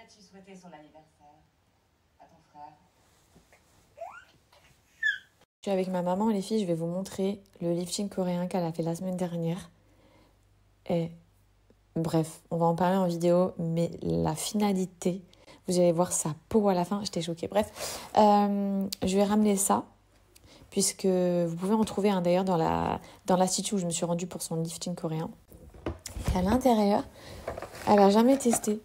as-tu souhaité son anniversaire à ton frère? Je suis avec ma maman, les filles, je vais vous montrer le lifting coréen qu'elle a fait la semaine dernière. Et bref, on va en parler en vidéo, mais la finalité, vous allez voir sa peau à la fin, j'étais choquée. Bref, je vais ramener ça, puisque vous pouvez en trouver un d'ailleurs dans l'institut où je me suis rendue pour son lifting coréen. Et à l'intérieur, elle n'a jamais testé.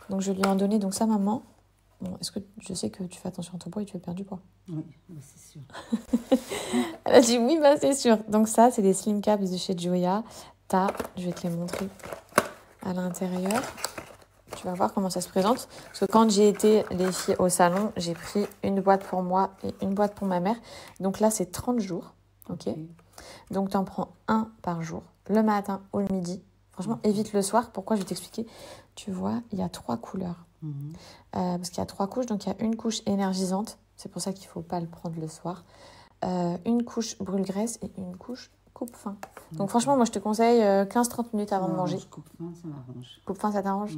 Donc je lui ai en donné donc sa maman. Bon, est-ce que je sais que tu fais attention à ton poids et tu veux perdre du poids? Oui, c'est sûr. Elle a dit oui, bah c'est sûr. Donc ça, c'est des slim caps de chez Joya. Je vais te les montrer à l'intérieur. Tu vas voir comment ça se présente. Parce que quand j'ai été, les filles, au salon, j'ai pris une boîte pour moi et une boîte pour ma mère. Donc là, c'est 30 jours. Ok. Donc tu en prends un par jour, le matin ou le midi. Franchement, évite le soir. Pourquoi? Je vais t'expliquer. Tu vois, il y a 3 couleurs. Parce qu'il y a 3 couches. Donc il y a une couche énergisante. C'est pour ça qu'il ne faut pas le prendre le soir. Une couche brûle-graisse et une couche coupe-faim. Donc franchement, moi je te conseille 15-30 minutes avant de manger. Coupe-faim, ça m'arrange. Coupe-faim, ça t'arrange?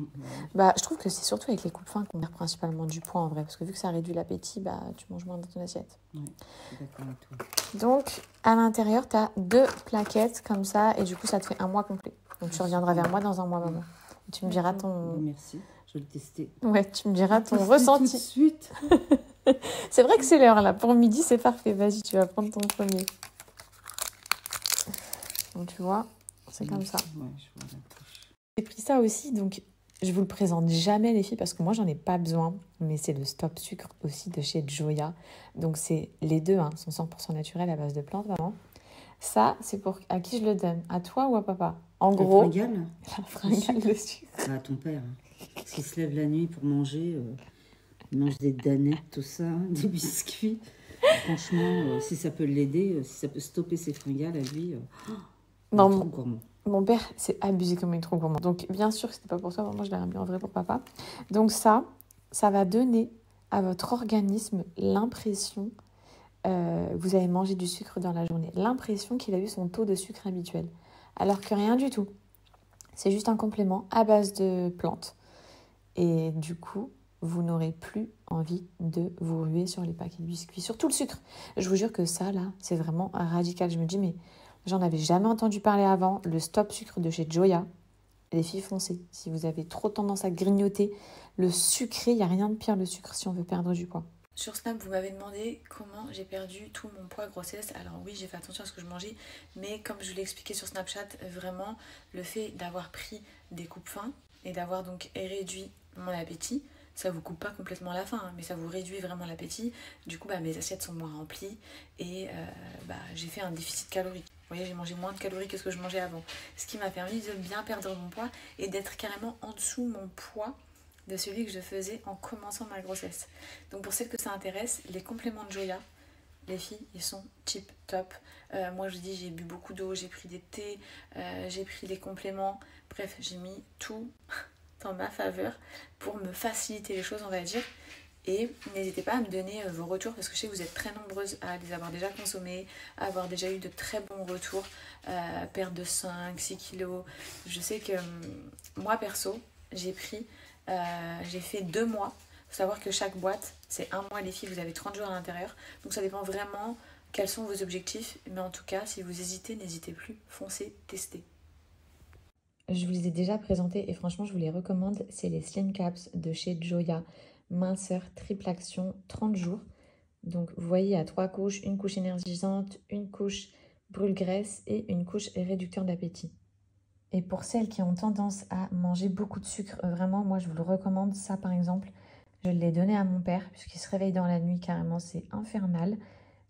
Bah, je trouve que c'est surtout avec les coupes-faim qu'on perd principalement du poids en vrai. Parce que vu que ça réduit l'appétit, bah, tu manges moins dans ton assiette. Oui, je suis d'accord avec toi. Donc à l'intérieur, tu as 2 plaquettes comme ça. Et du coup, ça te fait un mois complet. Donc tu reviendras vers moi dans un mois, maman. Et tu me diras ton... Merci, je vais le tester. Ouais, tu me diras ton ressenti. Tout de suite. C'est vrai que c'est l'heure là. Pour midi, c'est parfait. Vas-y, tu vas prendre ton premier. Donc tu vois, c'est comme ça. Ouais, je vois la touche. J'ai pris ça aussi, donc je vous le présente jamais les filles parce que moi j'en ai pas besoin. Mais c'est le stop sucre aussi de chez Joya. Donc c'est les deux, hein, sont 100% naturels à base de plantes, maman. Ça, c'est pour à qui je le donne? À toi ou à papa? En gros, Fringale la fringale de sucre. À ton père. Parce qu'il se lève la nuit pour manger. Il mange des danettes, tout ça, des biscuits. Franchement, si ça peut l'aider, si ça peut stopper ses fringales à lui, Non, il est trop gourmand. Mon père, c'est abusé comme il est trop gourmand. Donc, bien sûr que c'était pas pour toi. Moi, je l'ai ramené en vrai pour papa. Donc, ça va donner à votre organisme l'impression vous avez mangé du sucre dans la journée. L'impression qu'il a eu son taux de sucre habituel. Alors que rien du tout. C'est juste un complément à base de plantes. Et du coup, vous n'aurez plus envie de vous ruer sur les paquets de biscuits. Surtout le sucre. Je vous jure que ça, là, c'est vraiment radical. Je me dis, mais j'en avais jamais entendu parler avant. Le stop sucre de chez Joya. Les filles, foncez. Si vous avez trop tendance à grignoter, le sucré, il n'y a rien de pire le sucre si on veut perdre du poids. Sur Snap, vous m'avez demandé comment j'ai perdu tout mon poids grossesse. Alors oui, j'ai fait attention à ce que je mangeais, mais comme je vous l'ai expliqué sur Snapchat, vraiment, le fait d'avoir pris des coupes-faim et d'avoir donc réduit mon appétit, ça vous coupe pas complètement la faim, hein, mais ça vous réduit vraiment l'appétit. Du coup, mes assiettes sont moins remplies et j'ai fait un déficit calorique. Vous voyez, j'ai mangé moins de calories que ce que je mangeais avant. Ce qui m'a permis de bien perdre mon poids et d'être carrément en dessous mon poids de celui que je faisais en commençant ma grossesse. Donc pour celles que ça intéresse, les compléments de Joya, les filles, ils sont tip top. Moi je vous dis, j'ai bu beaucoup d'eau, j'ai pris des thés, j'ai pris les compléments. Bref, j'ai mis tout dans ma faveur pour me faciliter les choses, on va dire. Et n'hésitez pas à me donner vos retours parce que je sais que vous êtes très nombreuses à les avoir déjà consommés, à avoir déjà eu de très bons retours, perte de 5-6 kilos. Je sais que moi perso, j'ai fait 2 mois. Il faut savoir que chaque boîte, c'est 1 mois les filles, vous avez 30 jours à l'intérieur. Donc ça dépend vraiment quels sont vos objectifs. Mais en tout cas, si vous hésitez, n'hésitez plus, foncez, testez. Je vous les ai déjà présentés et franchement, je vous les recommande. C'est les Slim Caps de chez Joya. Minceur, triple action, 30 jours. Donc vous voyez, il y a 3 couches, une couche énergisante, une couche brûle-graisse et une couche réducteur d'appétit. Et pour celles qui ont tendance à manger beaucoup de sucre, vraiment, moi je vous le recommande. Ça par exemple, je l'ai donné à mon père puisqu'il se réveille dans la nuit carrément, c'est infernal.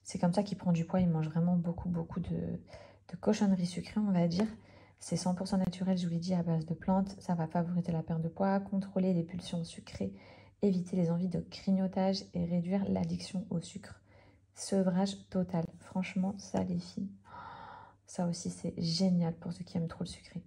C'est comme ça qu'il prend du poids, il mange vraiment beaucoup de cochonneries sucrées, on va dire. C'est 100% naturel, je vous l'ai dit, à base de plantes. Ça va favoriser la perte de poids, contrôler les pulsions sucrées, éviter les envies de grignotage et réduire l'addiction au sucre. Sevrage total. Franchement, ça les filles, ça aussi c'est génial pour ceux qui aiment trop le sucré.